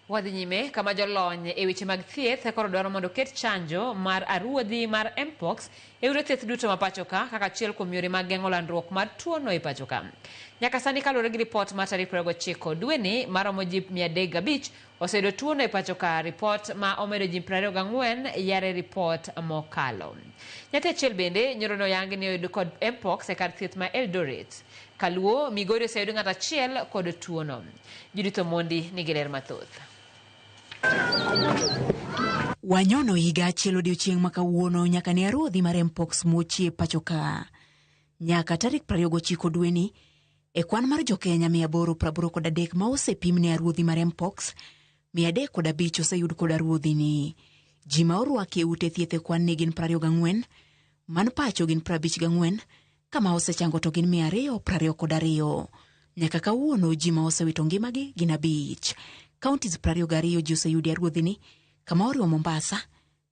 Wadhi nyime kama jolony e weche mag thieth koro dwaro mondo ket chanjo mar aruodhi mar mpox e ute thieth duto ma pacho ka kaka achiel kuom yore mag geng'o landruok mar tuono e pacho ka. Nyaka sani kaluwore gi ripot mar tarik 29 dwe ni maromo ji 305 oseyudo tuono e pacho ka, ripot ma omedo ji 24 yare ripot mokalo. Nyathi achiel bende nyoro oyangi ni oyudo kod mpox e kar thieth ma Eldoret. Kaluo, Migori oseyudo ng'at achiel kod tuono. Judith Omondi nigi ler mathoth. Wanyono higa achiel odiochieng' ma kawuono nyaka ne aruodhi mar mpox mochie pacho ka. Nyaka tarik 29 dwe ni e kwan mar Jo-Kenya 883 ma osepim ne aruodhi mar mpox, 305 oseyud kod aruodhi ni. Ji ma orwaki e ute thieth e kwan ni gin 24, man pacho gin 54, kama osechango to gin 222. Nyaka kawuono ji ma osewito ngimagi gin 5. Counties 22 ji oseyudi aruodhi ni, kama oriwo Mombasa,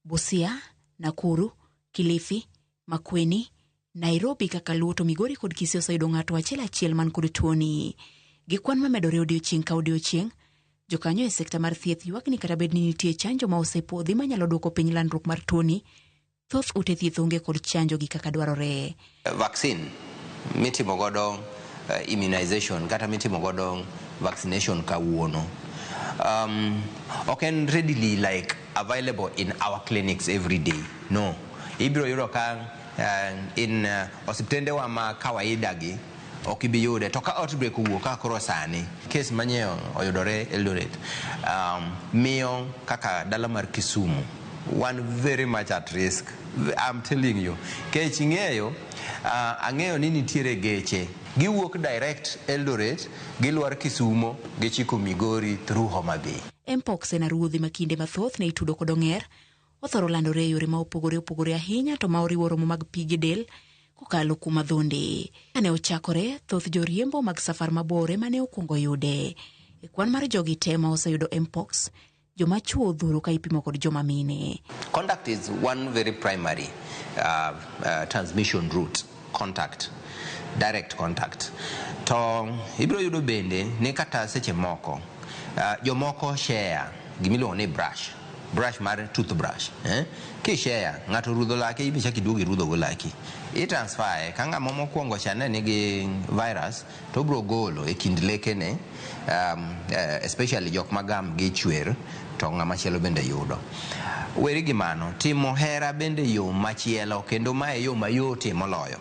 Busia, Nakuru, Kilifi, Makueni, Nairobi kaka Luo to Migori kod Kisii oseyudo ng'ato achiel man kod tuoni. Gi kwan mamedore odiochieng' ka odiochieng', jokanyo e sekta mar thieth ywak ni kata bed ni nitie chanjo ma osepodhi manyalo duoko piny landruok mar tuoni, thoth ute thieth onge kod chanjo gi kaka dwarore. Vaccine mitimo godo immunization kata mitimo godo vaccination kawuono ok readily available in our clinics every day. No. Ibiro yudo ka in osiptende wa ma kawaida gi ok ibi yude to ka outbreak owuok ka koro sani case manyeo oyudore Eldoret, miyo kaka dala mar Kisumu one very much at risk. I'm telling you. Kech ing'eyo, ang'eyo ni nitiere geche giwuok direct Eldoret, gilwar Kisumo, gichiko Migori through Homa Bay. Mpox en aruodhi ma kinde mathoth ne itudo kod ong'er, othoro landore e yore ma opogore ahinya to ma oriwo romo mag pige del kokalo kuom adhonde. Kane ochakore, thoth joriembo mag safar mabore mane okuongo yude. E kwan mar jogi te ma oseyudo mpox, joma chuo dhuro ka ipimo kod joma mine. Contact is one very primary transmission route. Contact. Direct contact. To ibiro yudo bende ni kata seche moko jomoko share gimiluongo ni brush mar toothbrush. Ki share ng'ato rudho lake ibi chaki duogi rudho go laki. I transfer ka ng'ama mokwongo chane nigi virus to biro golo e kind lekene, especially jok magam gi chwer to ng'ama chielo bende yudo. Weri gi mano, timo hera bende yo machielo kendo mae yo mayot moloyo.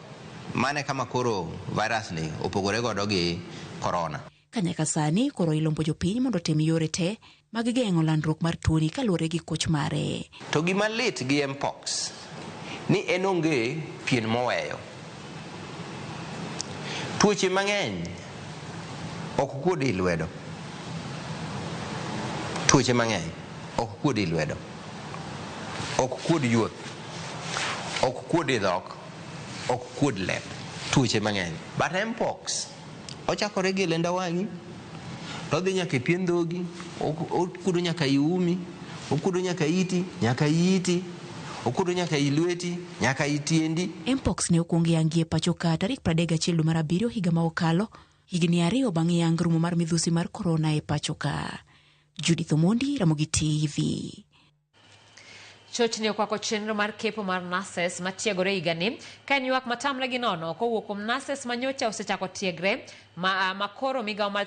Mane kama koro virus ni opogore godo gi corona. Kanyaka sani koro ilombo jopiny mondo tem yore te mag geng'o landruok mar tuoni kaluwore gi koch mare. To gima lit gi mpox ni en onge pien moweyo. Tuoche mang'eny ok kuodi lwedo. Tuoche mang'eny ok kuodi lwedo. Ok kuodi yuoth. Ok kuodi dhok. Ok kuod lep. Tuoche mang'eny. But mpox ochakore gi lenda wang'i, odhi nyaka pien dhogi, okudo nyaka iumi, okudo nyaka iti, nyaka iti, okudo nyaka ilweti, nyaka itiendi. Mpox ne okuongo yangi e pacho ka tarik 31 dwe mar 7 higa ma okalo, higni 2 bang' yang rumo mar midhusi mar corona e pacho ka. Judith Omondi, Ramogi TV. Chochni okwako chenro mar kepo mar nurses matiegore higani ka en ywak matamre gi nono kowuok kuom nurses manyocha osechako tiegre ma koro migawo mar